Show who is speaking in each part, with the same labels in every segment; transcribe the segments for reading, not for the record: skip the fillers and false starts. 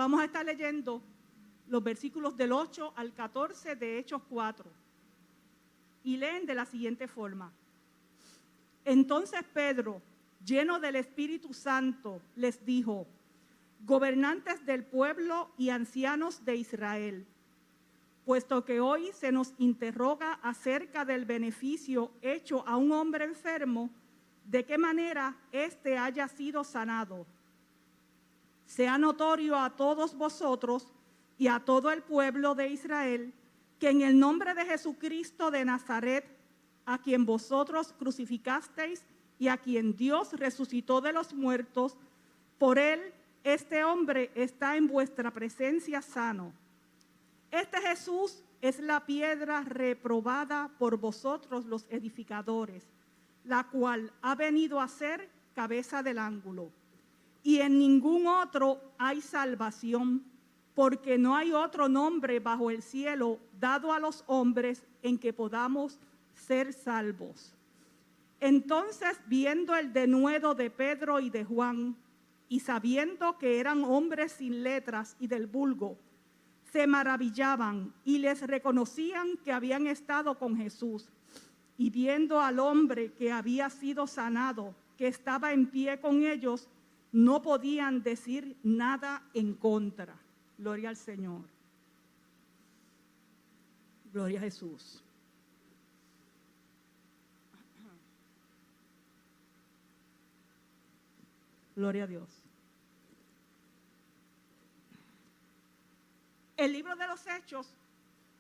Speaker 1: vamos a estar leyendo los versículos del 8 al 14 de Hechos 4. Y leen de la siguiente forma. Entonces Pedro, lleno del Espíritu Santo, les dijo: gobernantes del pueblo y ancianos de Israel, puesto que hoy se nos interroga acerca del beneficio hecho a un hombre enfermo, de qué manera éste haya sido sanado. Sea notorio a todos vosotros y a todo el pueblo de Israel que en el nombre de Jesucristo de Nazaret, a quien vosotros crucificasteis y a quien Dios resucitó de los muertos, por él este hombre está en vuestra presencia sano. Este Jesús es la piedra reprobada por vosotros los edificadores, la cual ha venido a ser cabeza del ángulo. Y en ningún otro hay salvación, porque no hay otro nombre bajo el cielo dado a los hombres en que podamos ser salvos. Entonces, viendo el denuedo de Pedro y de Juan, y sabiendo que eran hombres sin letras y del vulgo, se maravillaban y les reconocían que habían estado con Jesús. Y viendo al hombre que había sido sanado, que estaba en pie con ellos, no podían decir nada en contra. Gloria al Señor. Gloria a Jesús. Gloria a Dios. El libro de los Hechos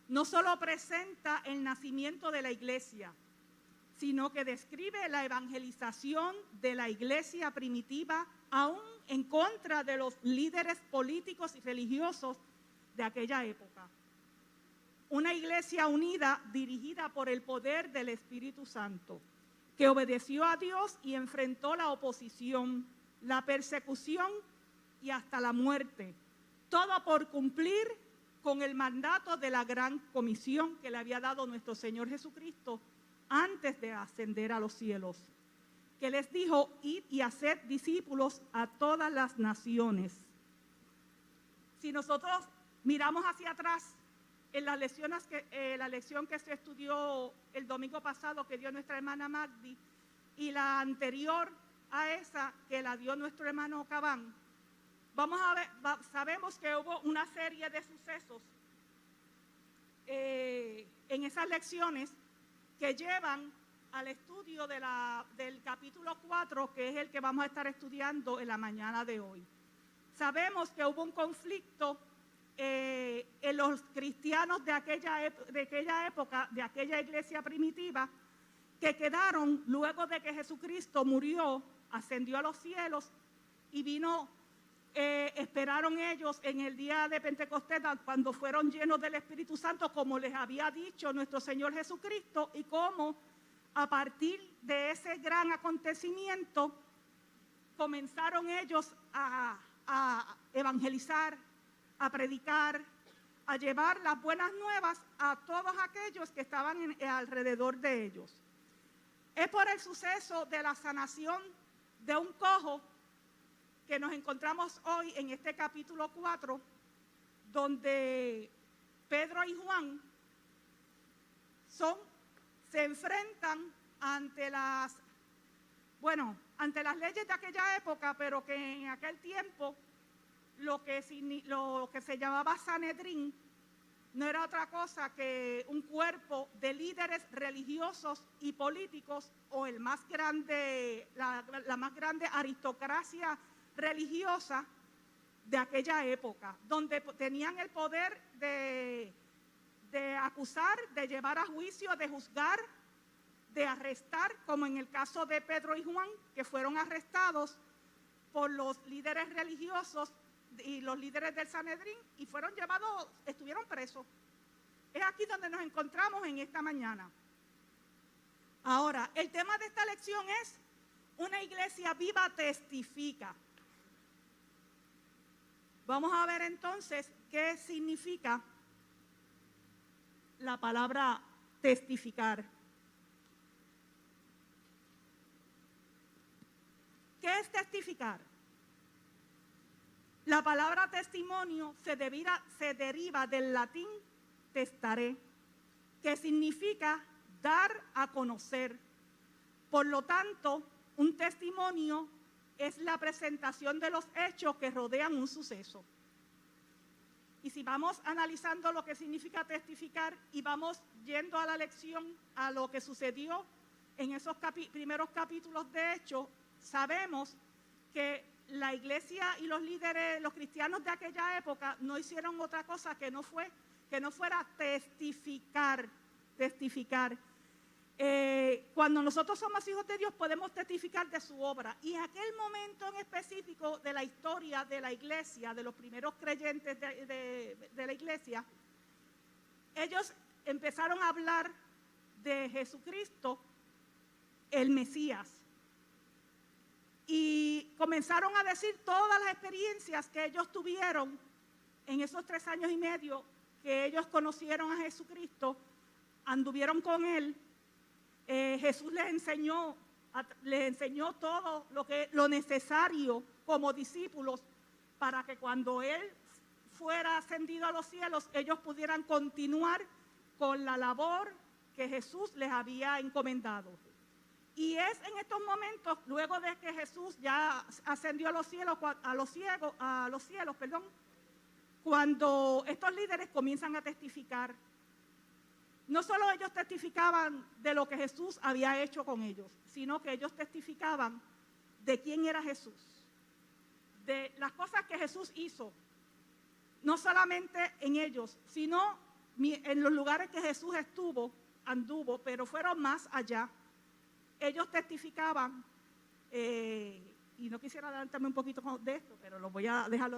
Speaker 1: no solo presenta el nacimiento de la iglesia, sino que describe la evangelización de la iglesia primitiva, aún en contra de los líderes políticos y religiosos de aquella época. Una iglesia unida, dirigida por el poder del Espíritu Santo, que obedeció a Dios y enfrentó la oposición, la persecución y hasta la muerte, todo por cumplir con el mandato de la gran comisión que le había dado nuestro Señor Jesucristo antes de ascender a los cielos, que les dijo: id y haced discípulos a todas las naciones. Si nosotros miramos hacia atrás en las lecciones la lección que se estudió el domingo pasado, que dio nuestra hermana Magdi, y la anterior a esa que la dio nuestro hermano Cabán, vamos a ver, sabemos que hubo una serie de sucesos en esas lecciones que llevan al estudio del capítulo 4, que es el que vamos a estar estudiando en la mañana de hoy. Sabemos que hubo un conflicto en los cristianos de aquella época, de aquella iglesia primitiva, que quedaron luego de que Jesucristo murió, ascendió a los cielos y vino. Esperaron ellos en el día de Pentecostés, cuando fueron llenos del Espíritu Santo, como les había dicho nuestro Señor Jesucristo, y cómo a partir de ese gran acontecimiento comenzaron ellos a evangelizar, a predicar, a llevar las buenas nuevas a todos aquellos que estaban alrededor de ellos. Es por el suceso de la sanación de un cojo que nos encontramos hoy en este capítulo 4, donde Pedro y Juan se enfrentan ante las leyes de aquella época, pero que en aquel tiempo lo que se llamaba Sanedrín no era otra cosa que un cuerpo de líderes religiosos y políticos, o la más grande aristocracia religiosa de aquella época, donde tenían el poder de acusar, de llevar a juicio, de juzgar, de arrestar, como en el caso de Pedro y Juan, que fueron arrestados por los líderes religiosos y los líderes del Sanedrín y fueron llevados, estuvieron presos. Es aquí donde nos encontramos en esta mañana. Ahora, el tema de esta lección es: una iglesia viva testifica. Vamos a ver entonces qué significa la palabra testificar. ¿Qué es testificar? La palabra testimonio se deriva del latín testare, que significa dar a conocer. Por lo tanto, un testimonio es la presentación de los hechos que rodean un suceso. Y si vamos analizando lo que significa testificar y vamos yendo a la lección, a lo que sucedió en esos primeros capítulos de Hechos, sabemos que la iglesia y los líderes, los cristianos de aquella época, no hicieron otra cosa que no fuera testificar. Cuando nosotros somos hijos de Dios podemos testificar de su obra, y en aquel momento en específico de la historia de la iglesia, de los primeros creyentes de la iglesia, ellos empezaron a hablar de Jesucristo, el Mesías, y comenzaron a decir todas las experiencias que ellos tuvieron en esos 3 años y medio que ellos conocieron a Jesucristo, anduvieron con Él. Jesús les enseñó todo lo necesario como discípulos para que cuando Él fuera ascendido a los cielos, ellos pudieran continuar con la labor que Jesús les había encomendado. Y es en estos momentos, luego de que Jesús ya ascendió a los cielos, cuando estos líderes comienzan a testificar. No solo ellos testificaban de lo que Jesús había hecho con ellos, sino que ellos testificaban de quién era Jesús, de las cosas que Jesús hizo, no solamente en ellos, sino en los lugares que Jesús anduvo, pero fueron más allá. Ellos testificaban, y no quisiera adelantarme un poquito de esto, pero lo voy a dejar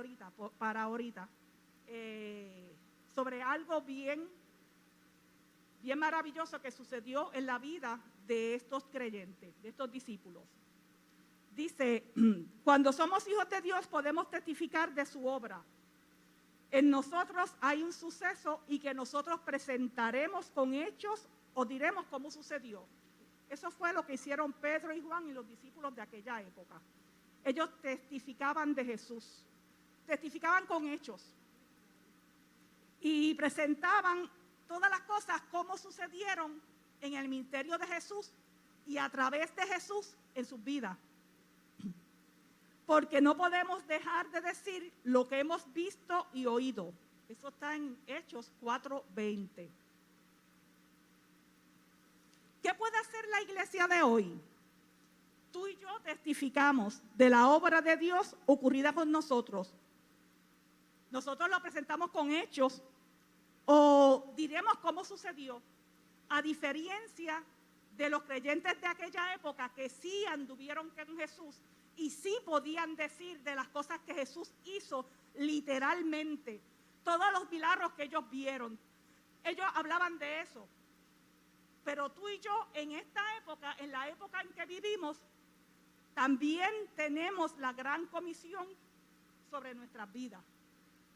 Speaker 1: para ahorita, sobre algo bien maravilloso que sucedió en la vida de estos creyentes, de estos discípulos. Dice, cuando somos hijos de Dios podemos testificar de su obra. En nosotros hay un suceso y que nosotros presentaremos con hechos o diremos cómo sucedió. Eso fue lo que hicieron Pedro y Juan y los discípulos de aquella época. Ellos testificaban de Jesús, testificaban con hechos y presentaban todas las cosas como sucedieron en el ministerio de Jesús y a través de Jesús en sus vidas. Porque no podemos dejar de decir lo que hemos visto y oído. Eso está en Hechos 4:20. ¿Qué puede hacer la iglesia de hoy? Tú y yo testificamos de la obra de Dios ocurrida con nosotros. Nosotros lo presentamos con hechos o diremos cómo sucedió, a diferencia de los creyentes de aquella época que sí anduvieron con Jesús y sí podían decir de las cosas que Jesús hizo literalmente, todos los milagros que ellos vieron. Ellos hablaban de eso. Pero tú y yo en esta época, en la época en que vivimos, también tenemos la gran comisión sobre nuestras vidas.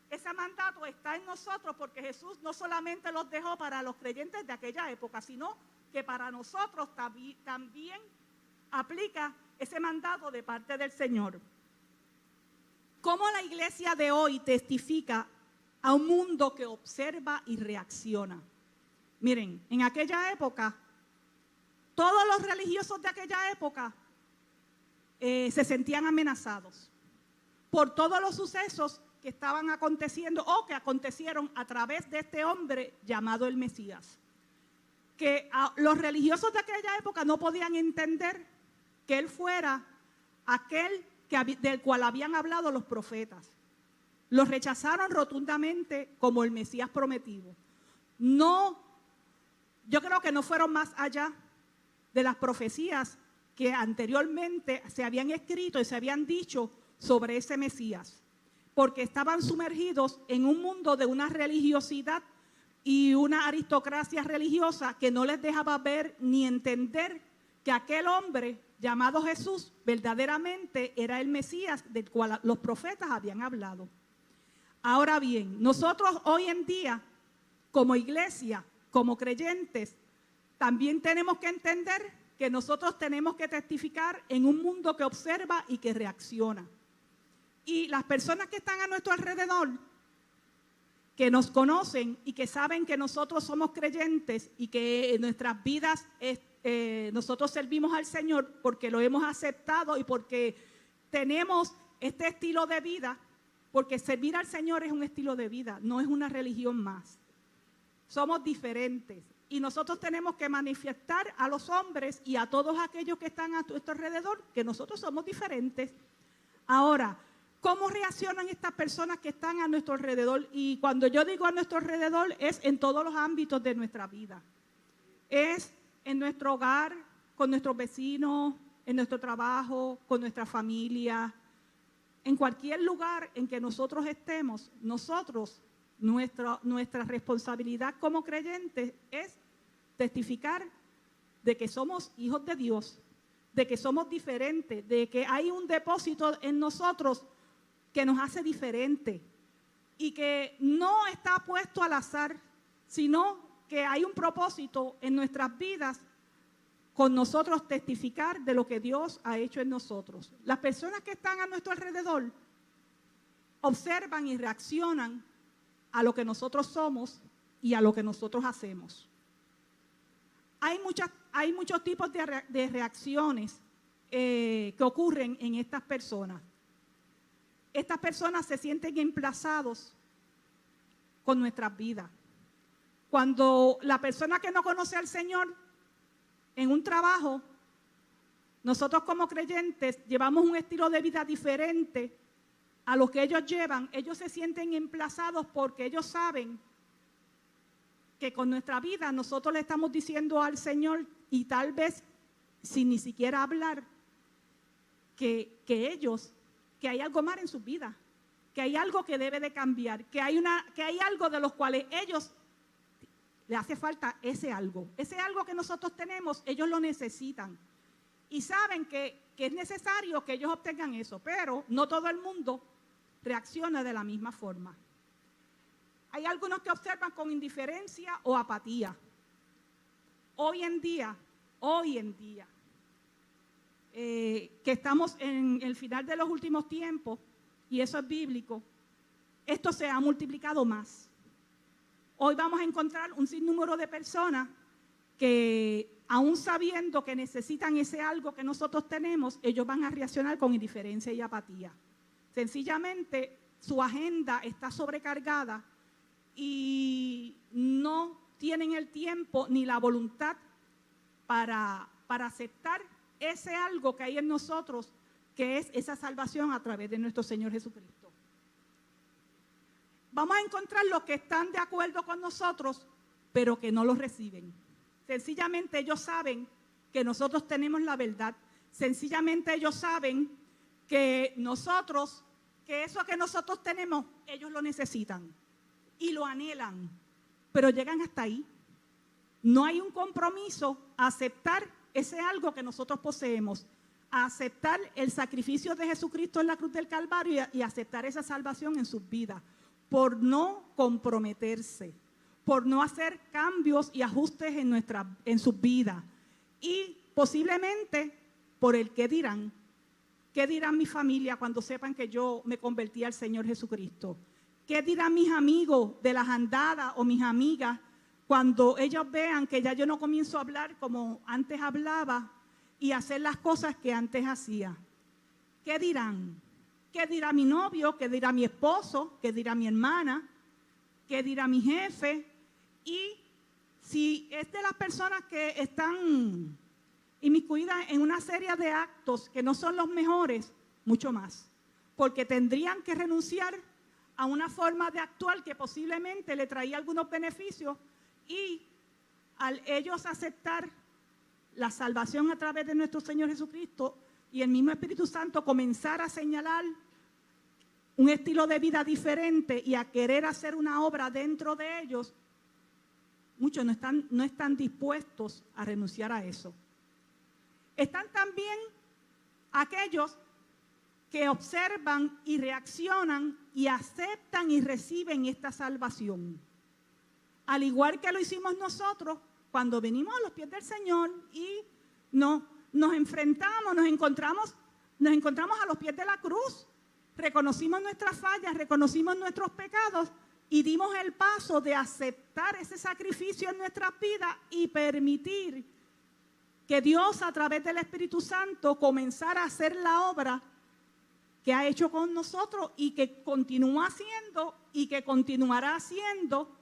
Speaker 1: Ese mandato está en nosotros porque Jesús no solamente los dejó para los creyentes de aquella época, sino que para nosotros también aplica ese mandato de parte del Señor. ¿Cómo la iglesia de hoy testifica a un mundo que observa y reacciona? Miren, en aquella época, todos los religiosos de aquella época se sentían amenazados por todos los sucesos que estaban aconteciendo o que acontecieron a través de este hombre llamado el Mesías. Que los religiosos de aquella época no podían entender que él fuera aquel del cual habían hablado los profetas. Los rechazaron rotundamente como el Mesías prometido. Yo creo que no fueron más allá de las profecías que anteriormente se habían escrito y se habían dicho sobre ese Mesías, porque estaban sumergidos en un mundo de una religiosidad y una aristocracia religiosa que no les dejaba ver ni entender que aquel hombre llamado Jesús verdaderamente era el Mesías del cual los profetas habían hablado. Ahora bien, nosotros hoy en día, como iglesia, como creyentes, también tenemos que entender que nosotros tenemos que testificar en un mundo que observa y que reacciona. Y las personas que están a nuestro alrededor, que nos conocen y que saben que nosotros somos creyentes y que en nuestras vidas nosotros servimos al Señor porque lo hemos aceptado y porque tenemos este estilo de vida, porque servir al Señor es un estilo de vida, no es una religión más. Somos diferentes y nosotros tenemos que manifestar a los hombres y a todos aquellos que están a nuestro alrededor que nosotros somos diferentes. Ahora, ¿cómo reaccionan estas personas que están a nuestro alrededor? Y cuando yo digo a nuestro alrededor es en todos los ámbitos de nuestra vida. Es en nuestro hogar, con nuestros vecinos, en nuestro trabajo, con nuestra familia. En cualquier lugar en que nosotros estemos, nuestra responsabilidad como creyentes es testificar de que somos hijos de Dios, de que somos diferentes, de que hay un depósito en nosotros que nos hace diferente y que no está puesto al azar, sino que hay un propósito en nuestras vidas con nosotros testificar de lo que Dios ha hecho en nosotros. Las personas que están a nuestro alrededor observan y reaccionan a lo que nosotros somos y a lo que nosotros hacemos. Hay muchos tipos de reacciones que ocurren en estas personas. Estas personas se sienten emplazados con nuestras vidas. Cuando la persona que no conoce al Señor en un trabajo, nosotros como creyentes llevamos un estilo de vida diferente a lo que ellos llevan. Ellos se sienten emplazados porque ellos saben que con nuestra vida nosotros le estamos diciendo al Señor, y tal vez sin ni siquiera hablar, que hay algo mal en sus vidas, que hay algo que debe de cambiar, que hay algo de los cuales ellos le hace falta ese algo que nosotros tenemos, ellos lo necesitan y saben que es necesario que ellos obtengan eso, pero no todo el mundo reacciona de la misma forma. Hay algunos que observan con indiferencia o apatía. Hoy en día, que estamos en el final de los últimos tiempos, y eso es bíblico, esto se ha multiplicado más. Hoy vamos a encontrar un sinnúmero de personas que, aún sabiendo que necesitan ese algo que nosotros tenemos, ellos van a reaccionar con indiferencia y apatía. Sencillamente, su agenda está sobrecargada y no tienen el tiempo ni la voluntad para aceptar ese algo que hay en nosotros, que es esa salvación a través de nuestro Señor Jesucristo. Vamos a encontrar los que están de acuerdo con nosotros, pero que no lo reciben. Sencillamente ellos saben que nosotros tenemos la verdad. Sencillamente ellos saben que eso que nosotros tenemos, ellos lo necesitan y lo anhelan, pero llegan hasta ahí. No hay un compromiso a aceptar ese algo que nosotros poseemos, a aceptar el sacrificio de Jesucristo en la cruz del Calvario y aceptar esa salvación en sus vidas, por no comprometerse, por no hacer cambios y ajustes en sus vidas, y posiblemente por el qué dirán. ¿Qué dirán mi familia cuando sepan que yo me convertí al Señor Jesucristo? ¿Qué dirán mis amigos de las andadas o mis amigas cuando ellos vean que ya yo no comienzo a hablar como antes hablaba y hacer las cosas que antes hacía? ¿Qué dirán? ¿Qué dirá mi novio? ¿Qué dirá mi esposo? ¿Qué dirá mi hermana? ¿Qué dirá mi jefe? Y si es de las personas que están inmiscuidas en una serie de actos que no son los mejores, mucho más, porque tendrían que renunciar a una forma de actuar que posiblemente le traía algunos beneficios, y al ellos aceptar la salvación a través de nuestro Señor Jesucristo y el mismo Espíritu Santo comenzar a señalar un estilo de vida diferente y a querer hacer una obra dentro de ellos, muchos no están dispuestos a renunciar a eso. Están también aquellos que observan y reaccionan y aceptan y reciben esta salvación. Al igual que lo hicimos nosotros cuando venimos a los pies del Señor y nos encontramos a los pies de la cruz, reconocimos nuestras fallas, reconocimos nuestros pecados y dimos el paso de aceptar ese sacrificio en nuestras vidas y permitir que Dios a través del Espíritu Santo comenzara a hacer la obra que ha hecho con nosotros y que continúa haciendo y que continuará haciendo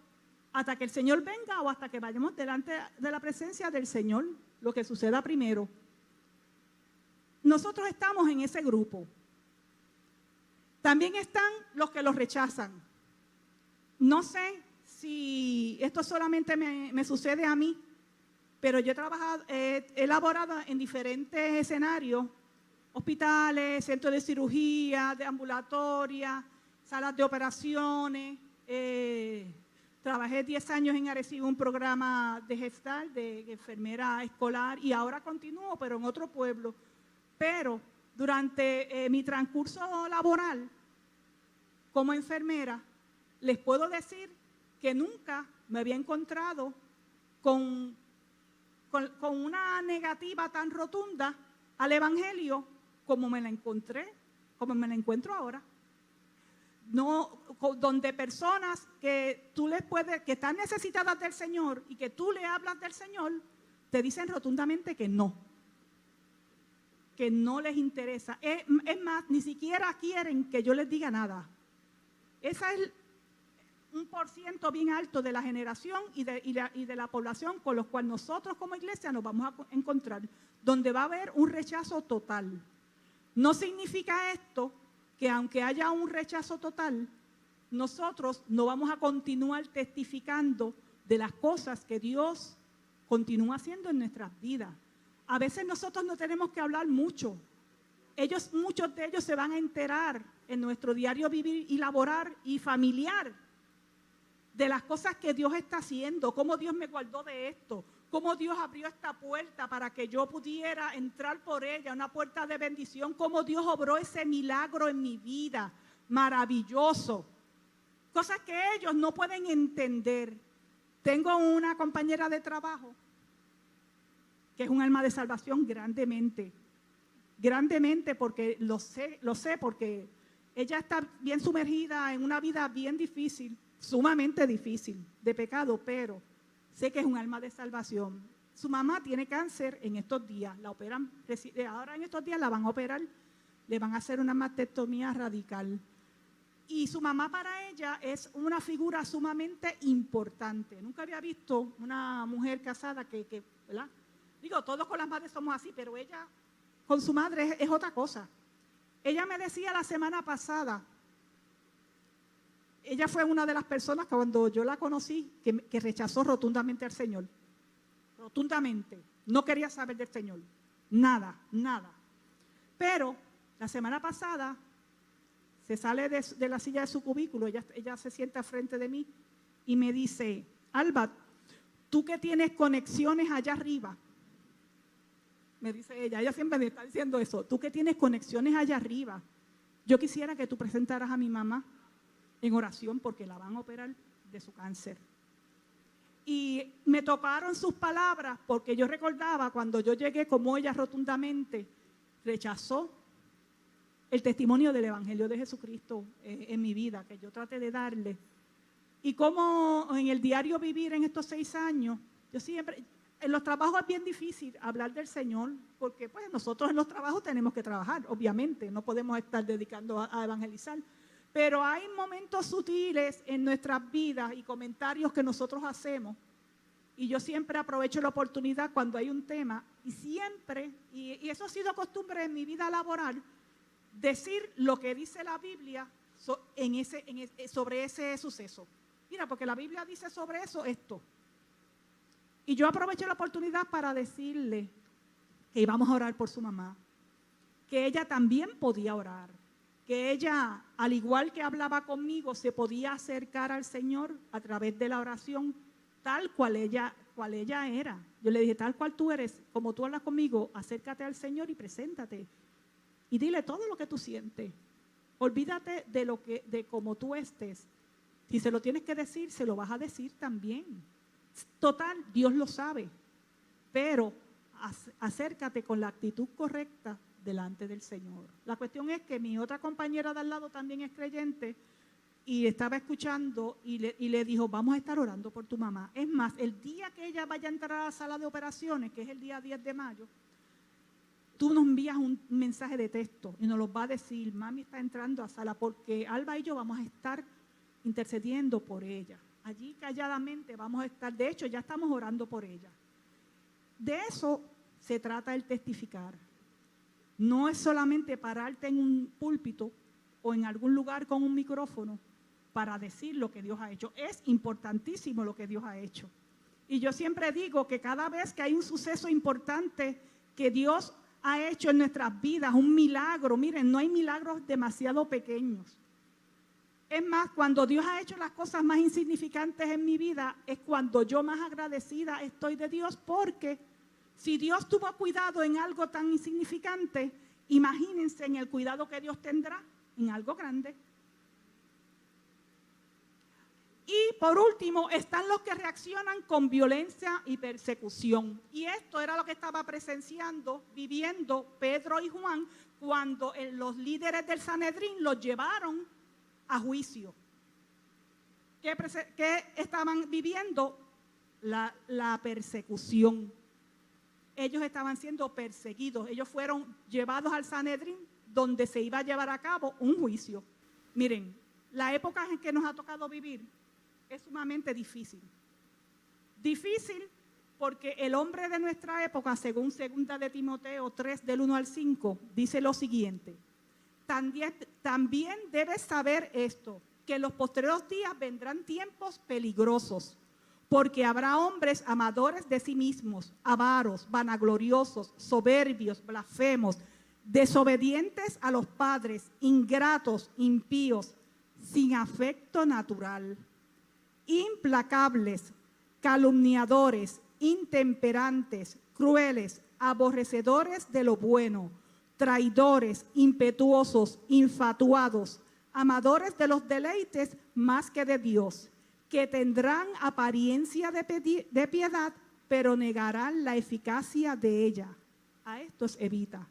Speaker 1: hasta que el Señor venga o hasta que vayamos delante de la presencia del Señor, lo que suceda primero. Nosotros estamos en ese grupo. También están los que los rechazan. No sé si esto solamente me sucede a mí, pero yo he elaborado en diferentes escenarios, hospitales, centros de cirugía, de ambulatoria, salas de operaciones. Trabajé 10 años en Arecibo, un programa de gestal, de enfermera escolar, y ahora continúo, pero en otro pueblo. Pero durante mi transcurso laboral como enfermera, les puedo decir que nunca me había encontrado con una negativa tan rotunda al Evangelio como me la encuentro ahora. No, donde personas que que están necesitadas del Señor y que tú le hablas del Señor, te dicen rotundamente que no les interesa. Es más, ni siquiera quieren que yo les diga nada. Esa es un % bien alto de la generación y de la población con los cuales nosotros como iglesia nos vamos a encontrar, donde va a haber un rechazo total. No significa esto que aunque haya un rechazo total, nosotros no vamos a continuar testificando de las cosas que Dios continúa haciendo en nuestras vidas. A veces nosotros no tenemos que hablar mucho. Muchos de ellos se van a enterar en nuestro diario vivir y laborar y familiar de las cosas que Dios está haciendo, cómo Dios me guardó de esto, cómo Dios abrió esta puerta para que yo pudiera entrar por ella, una puerta de bendición, cómo Dios obró ese milagro en mi vida, maravilloso. Cosas que ellos no pueden entender. Tengo una compañera de trabajo que es un alma de salvación grandemente porque lo sé porque ella está bien sumergida en una vida bien difícil, sumamente difícil, de pecado, pero sé que es un alma de salvación. Su mamá tiene cáncer en estos días, la operan, ahora en estos días la van a operar, le van a hacer una mastectomía radical. Y su mamá para ella es una figura sumamente importante. Nunca había visto una mujer casada que ¿verdad? Digo, todos con las madres somos así, pero ella con su madre es otra cosa. Ella me decía la semana pasada, ella fue una de las personas que cuando yo la conocí, que rechazó rotundamente al Señor. Rotundamente. No quería saber del Señor. Nada. Pero la semana pasada se sale de la silla de su cubículo, ella se sienta frente de mí y me dice, Alba, tú que tienes conexiones allá arriba, me dice ella siempre me está diciendo eso, tú que tienes conexiones allá arriba, yo quisiera que tú presentaras a mi mamá en oración porque la van a operar de su cáncer. Y me tocaron sus palabras porque yo recordaba cuando yo llegué como ella rotundamente rechazó el testimonio del Evangelio de Jesucristo en mi vida, que yo traté de darle. Y como en el diario vivir en estos 6 años, yo siempre, en los trabajos es bien difícil hablar del Señor, porque pues nosotros en los trabajos tenemos que trabajar, obviamente, no podemos estar dedicando a evangelizar. Pero hay momentos sutiles en nuestras vidas y comentarios que nosotros hacemos. Y yo siempre aprovecho la oportunidad cuando hay un tema, y siempre, y eso ha sido costumbre en mi vida laboral, decir lo que dice la Biblia sobre ese suceso. Mira, porque la Biblia dice sobre eso esto. Y yo aproveché la oportunidad para decirle que íbamos a orar por su mamá, que ella también podía orar, que ella, al igual que hablaba conmigo, se podía acercar al Señor a través de la oración, tal cual ella era. Yo le dije, tal cual tú eres, como tú hablas conmigo, acércate al Señor y preséntate. Y dile todo lo que tú sientes. Olvídate de cómo tú estés. Si se lo tienes que decir, se lo vas a decir también. Total, Dios lo sabe. Pero acércate con la actitud correcta delante del Señor. La cuestión es que mi otra compañera de al lado también es creyente y estaba escuchando y le dijo, vamos a estar orando por tu mamá. Es más, el día que ella vaya a entrar a la sala de operaciones, que es el día 10 de mayo, tú nos envías un mensaje de texto y nos lo va a decir, mami está entrando a sala, porque Alba y yo vamos a estar intercediendo por ella. Allí calladamente vamos a estar, de hecho ya estamos orando por ella. De eso se trata el testificar. No es solamente pararte en un púlpito o en algún lugar con un micrófono para decir lo que Dios ha hecho. Es importantísimo lo que Dios ha hecho. Y yo siempre digo que cada vez que hay un suceso importante que Dios ha hecho en nuestras vidas, un milagro, miren, no hay milagros demasiado pequeños. Es más, cuando Dios ha hecho las cosas más insignificantes en mi vida, es cuando yo más agradecida estoy de Dios, porque si Dios tuvo cuidado en algo tan insignificante, imagínense en el cuidado que Dios tendrá en algo grande. Y por último, están los que reaccionan con violencia y persecución. Y esto era lo que estaba presenciando, viviendo Pedro y Juan cuando los líderes del Sanedrín los llevaron a juicio. ¿Qué estaban viviendo? La persecución. Ellos estaban siendo perseguidos. Ellos fueron llevados al Sanedrín, donde se iba a llevar a cabo un juicio. Miren, la época en que nos ha tocado vivir es sumamente difícil. Difícil porque el hombre de nuestra época, según 2 de Timoteo 3, del 1 al 5, dice lo siguiente: también debes saber esto, que en los posteriores días vendrán tiempos peligrosos, porque habrá hombres amadores de sí mismos, avaros, vanagloriosos, soberbios, blasfemos, desobedientes a los padres, ingratos, impíos, sin afecto natural, implacables, calumniadores, intemperantes, crueles, aborrecedores de lo bueno, traidores, impetuosos, infatuados, amadores de los deleites más que de Dios, que tendrán apariencia de piedad, pero negarán la eficacia de ella. A estos evita.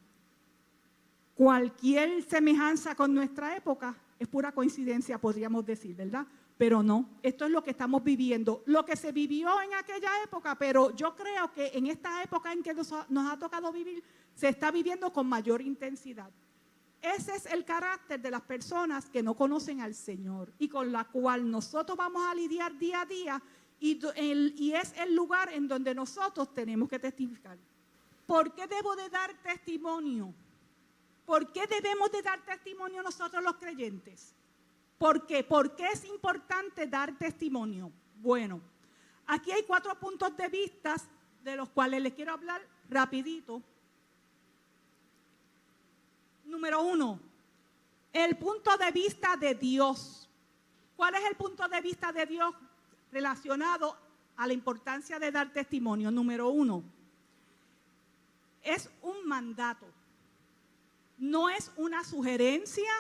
Speaker 1: Cualquier semejanza con nuestra época es pura coincidencia, podríamos decir, ¿verdad? Pero no, esto es lo que estamos viviendo, lo que se vivió en aquella época, pero yo creo que en esta época en que nos ha tocado vivir, se está viviendo con mayor intensidad. Ese es el carácter de las personas que no conocen al Señor y con la cual nosotros vamos a lidiar día a día, y es el lugar en donde nosotros tenemos que testificar. ¿Por qué debo de dar testimonio? ¿Por qué debemos de dar testimonio nosotros los creyentes? ¿Por qué? ¿Por qué es importante dar testimonio? Bueno, aquí hay 4 puntos de vista de los cuales les quiero hablar rapidito. Número 1, el punto de vista de Dios. ¿Cuál es el punto de vista de Dios relacionado a la importancia de dar testimonio? Número 1, es un mandato. No es una sugerencia,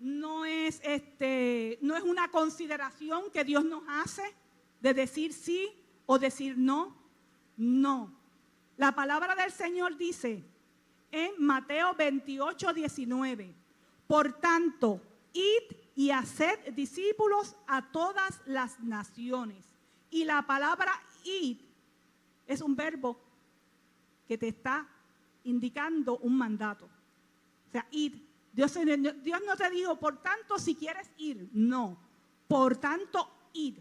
Speaker 1: no es una consideración que Dios nos hace de decir sí o decir no. No. La palabra del Señor dice en Mateo 28, 19, por tanto, id y haced discípulos a todas las naciones. Y la palabra id es un verbo que te está indicando un mandato. O sea, id. Dios no te dijo, por tanto, si quieres ir. No, por tanto, id.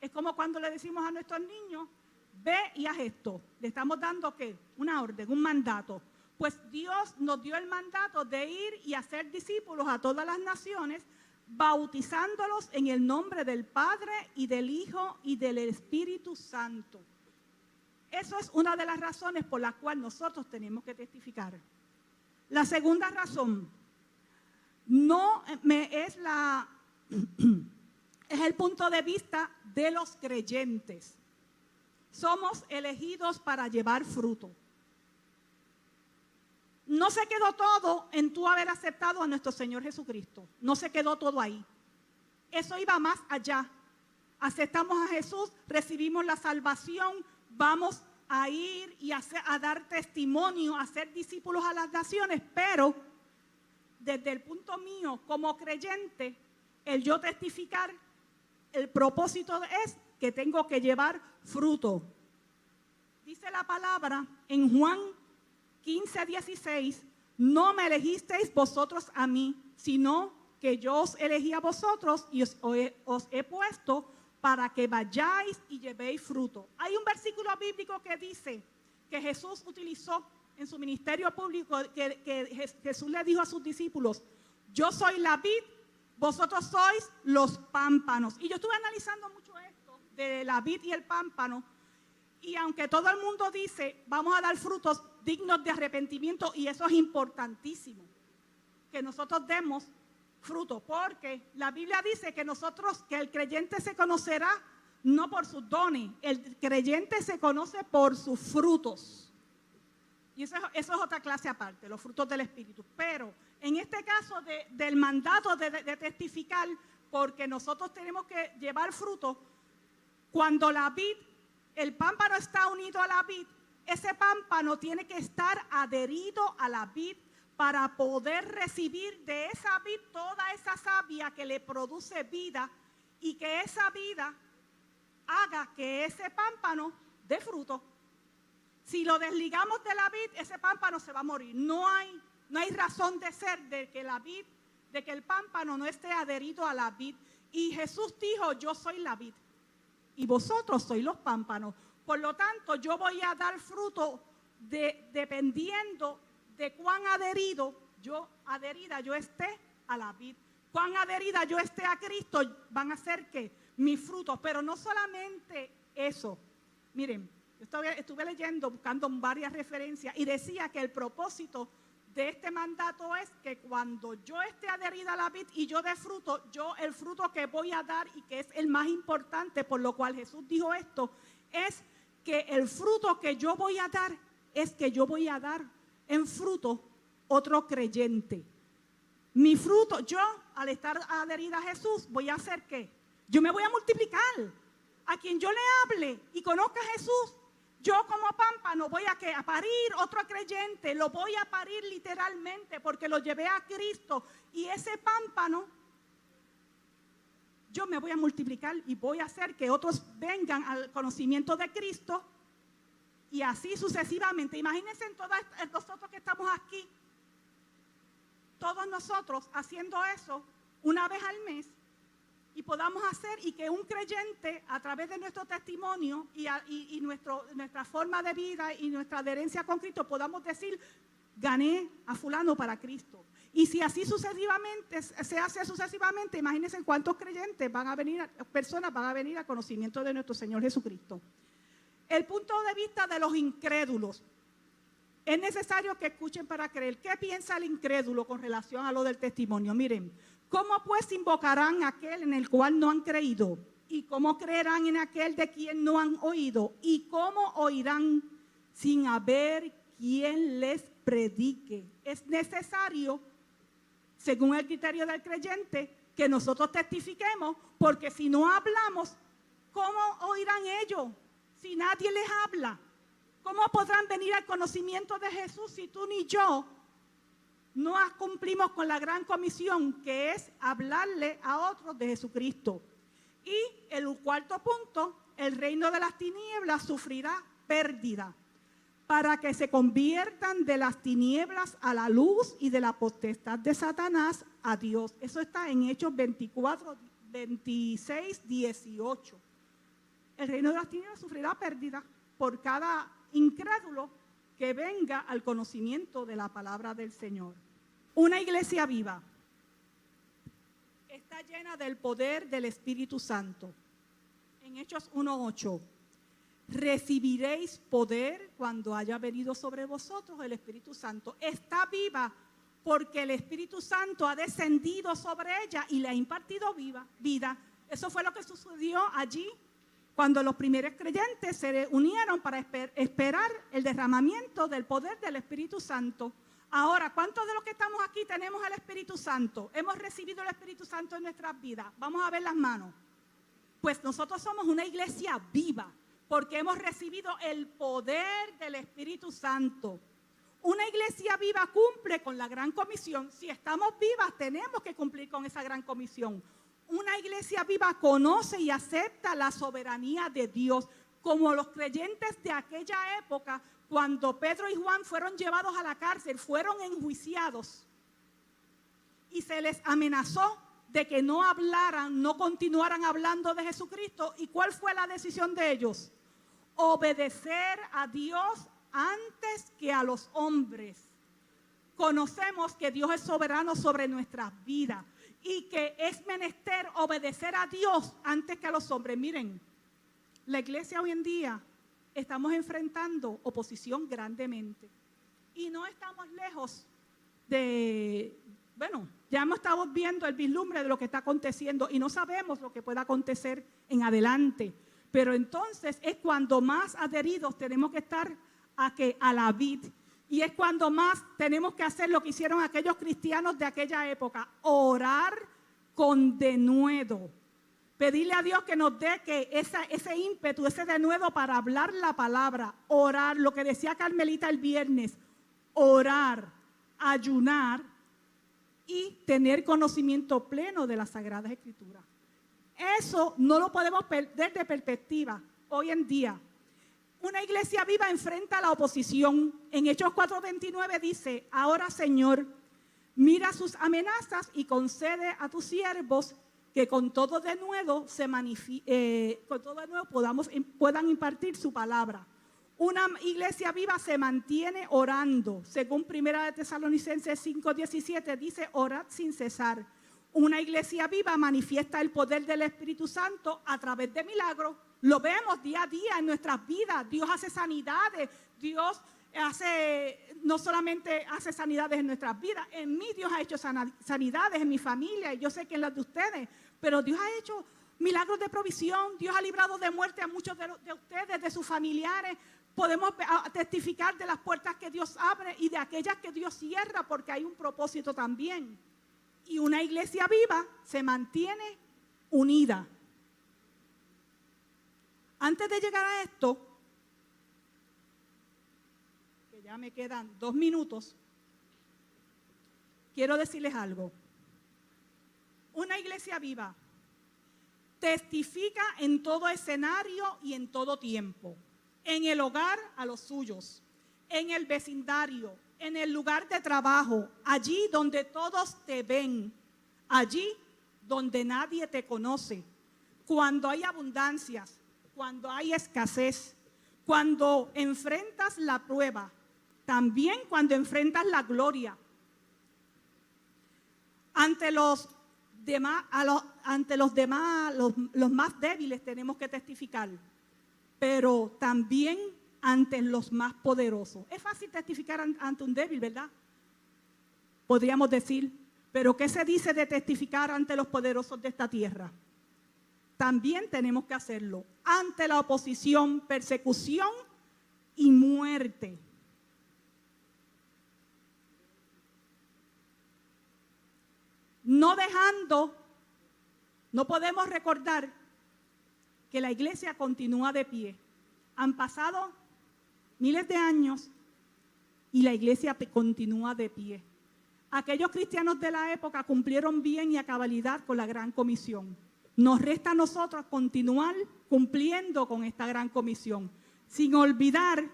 Speaker 1: Es como cuando le decimos a nuestros niños, ve y haz esto. Le estamos dando, ¿qué? Una orden, un mandato. Pues Dios nos dio el mandato de ir y hacer discípulos a todas las naciones, bautizándolos en el nombre del Padre y del Hijo y del Espíritu Santo. Eso es una de las razones por las cuales nosotros tenemos que testificar. La segunda razón es el punto de vista de los creyentes. Somos elegidos para llevar fruto. No se quedó todo en tú haber aceptado a nuestro Señor Jesucristo. No se quedó todo ahí. Eso iba más allá. Aceptamos a Jesús, recibimos la salvación, vamos a ir y a dar testimonio, a ser discípulos a las naciones, pero desde el punto mío como creyente, el yo testificar, el propósito es que tengo que llevar fruto. Dice la palabra en Juan 15:16, no me elegisteis vosotros a mí, sino que yo os elegí a vosotros y os he puesto para que vayáis y llevéis fruto. Hay un versículo bíblico que dice que Jesús utilizó en su ministerio público, que Jesús le dijo a sus discípulos, yo soy la vid, vosotros sois los pámpanos. Y yo estuve analizando mucho esto de la vid y el pámpano, y aunque todo el mundo dice, vamos a dar frutos dignos de arrepentimiento, y eso es importantísimo, que nosotros demos fruto, porque la Biblia dice que que el creyente se conocerá no por sus dones, el creyente se conoce por sus frutos. Y eso es otra clase aparte, los frutos del Espíritu. Pero en este caso del mandato de testificar, porque nosotros tenemos que llevar fruto, cuando la vid, el pámpano está unido a la vid, ese pámpano tiene que estar adherido a la vid para poder recibir de esa vid toda esa savia que le produce vida y que esa vida haga que ese pámpano dé fruto. Si lo desligamos de la vid, ese pámpano se va a morir. No hay razón de ser de que el pámpano no esté adherido a la vid. Y Jesús dijo, yo soy la vid y vosotros sois los pámpanos. Por lo tanto, yo voy a dar fruto dependiendo de cuán adherida yo esté a la vid. Cuán adherida yo esté a Cristo van a ser que mis frutos. Pero no solamente eso. Miren, estuve leyendo, buscando varias referencias y decía que el propósito de este mandato es que cuando yo esté adherida a la vid y yo dé fruto, el fruto que voy a dar y que es el más importante, por lo cual Jesús dijo esto, es que el fruto que yo voy a dar es que yo voy a dar en fruto otro creyente. Mi fruto, yo al estar adherida a Jesús, voy a hacer ¿qué? Yo me voy a multiplicar. A quien yo le hable y conozca a Jesús, yo como pámpano voy a parir otro creyente, lo voy a parir literalmente porque lo llevé a Cristo. Y ese pámpano, yo me voy a multiplicar y voy a hacer que otros vengan al conocimiento de Cristo. Y así sucesivamente. Imagínense en todos nosotros que estamos aquí, todos nosotros haciendo eso una vez al mes, y podamos hacer y que un creyente a través de nuestro testimonio y nuestra forma de vida y nuestra adherencia con Cristo podamos decir, gané a fulano para Cristo. Y si así sucesivamente se hace sucesivamente, imagínense cuántos creyentes personas van a venir al conocimiento de nuestro Señor Jesucristo. El punto de vista de los incrédulos. Es necesario que escuchen para creer. ¿Qué piensa el incrédulo con relación a lo del testimonio? Miren, ¿cómo pues invocarán a aquel en el cual no han creído? ¿Y cómo creerán en aquel de quien no han oído? ¿Y cómo oirán sin haber quien les predique? Es necesario, según el criterio del creyente, que nosotros testifiquemos, porque si no hablamos, ¿cómo oirán ellos? Si nadie les habla, ¿cómo podrán venir al conocimiento de Jesús si tú ni yo no cumplimos con la gran comisión que es hablarle a otros de Jesucristo? Y el cuarto punto, el reino de las tinieblas sufrirá pérdida para que se conviertan de las tinieblas a la luz y de la potestad de Satanás a Dios. Eso está en Hechos 24, 26, 18. El reino de las tinieblas sufrirá pérdida por cada incrédulo que venga al conocimiento de la palabra del Señor. Una iglesia viva está llena del poder del Espíritu Santo. En Hechos 1:8, recibiréis poder cuando haya venido sobre vosotros el Espíritu Santo. Está viva porque el Espíritu Santo ha descendido sobre ella y le ha impartido vida. Eso fue lo que sucedió allí cuando los primeros creyentes se unieron para esperar el derramamiento del poder del Espíritu Santo. Ahora, ¿cuántos de los que estamos aquí tenemos el Espíritu Santo? Hemos recibido el Espíritu Santo en nuestras vidas. Vamos a ver las manos. Pues nosotros somos una iglesia viva, porque hemos recibido el poder del Espíritu Santo. Una iglesia viva cumple con la gran comisión. Si estamos vivas, tenemos que cumplir con esa gran comisión. Una iglesia viva conoce y acepta la soberanía de Dios, como los creyentes de aquella época, cuando Pedro y Juan fueron llevados a la cárcel, fueron enjuiciados y se les amenazó de que no hablaran, no continuaran hablando de Jesucristo. ¿Y cuál fue la decisión de ellos? Obedecer a Dios antes que a los hombres. Conocemos que Dios es soberano sobre nuestras vidas y que es menester obedecer a Dios antes que a los hombres. Miren, la iglesia hoy en día estamos enfrentando oposición grandemente y no estamos lejos de, ya estamos viendo el vislumbre de lo que está aconteciendo y no sabemos lo que pueda acontecer en adelante. Pero entonces es cuando más adheridos tenemos que estar a la vid. Y es cuando más tenemos que hacer lo que hicieron aquellos cristianos de aquella época: orar con denuedo. Pedirle a Dios que nos dé ese ímpetu, ese denuedo para hablar la palabra. Orar, lo que decía Carmelita el viernes: orar, ayunar y tener conocimiento pleno de las Sagradas Escrituras. Eso no lo podemos perder de perspectiva hoy en día. Una iglesia viva enfrenta la oposición. En Hechos 4:29 dice: ahora, Señor, mira sus amenazas y concede a tus siervos que con todo denuedo puedan impartir su palabra. Una iglesia viva se mantiene orando. Según 1 Tesalonicenses 5:17 dice: orad sin cesar. Una iglesia viva manifiesta el poder del Espíritu Santo a través de milagros. Lo vemos día a día en nuestras vidas. Dios hace sanidades. Dios no solamente hace sanidades en nuestras vidas. En mí Dios ha hecho sanidades, en mi familia, y yo sé que en las de ustedes. Pero Dios ha hecho milagros de provisión. Dios ha librado de muerte a muchos de ustedes, de sus familiares. Podemos testificar de las puertas que Dios abre y de aquellas que Dios cierra, porque hay un propósito también. Y una iglesia viva se mantiene unida. Antes de llegar a esto, que ya me quedan 2 minutos, quiero decirles algo. Una iglesia viva testifica en todo escenario y en todo tiempo. En el hogar a los suyos, en el vecindario, en el lugar de trabajo, allí donde todos te ven, allí donde nadie te conoce, cuando hay abundancias, cuando hay escasez, cuando enfrentas la prueba, también cuando enfrentas la gloria. Ante los más débiles tenemos que testificar, pero también ante los más poderosos. Es fácil testificar ante un débil, ¿verdad? Podríamos decir, pero ¿qué se dice de testificar ante los poderosos de esta tierra? También tenemos que hacerlo ante la oposición, persecución y muerte. No podemos recordar que la iglesia continúa de pie. Han pasado miles de años y la iglesia continúa de pie. Aquellos cristianos de la época cumplieron bien y a cabalidad con la gran comisión. Nos resta a nosotros continuar cumpliendo con esta gran comisión, sin olvidar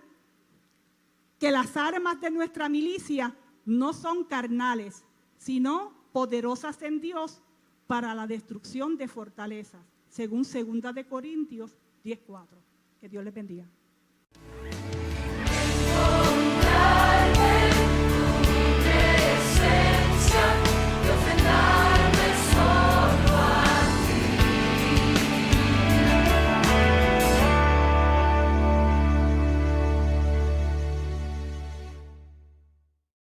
Speaker 1: que las armas de nuestra milicia no son carnales, sino poderosas en Dios para la destrucción de fortalezas, según 2 Corintios 10:4. Que Dios les bendiga.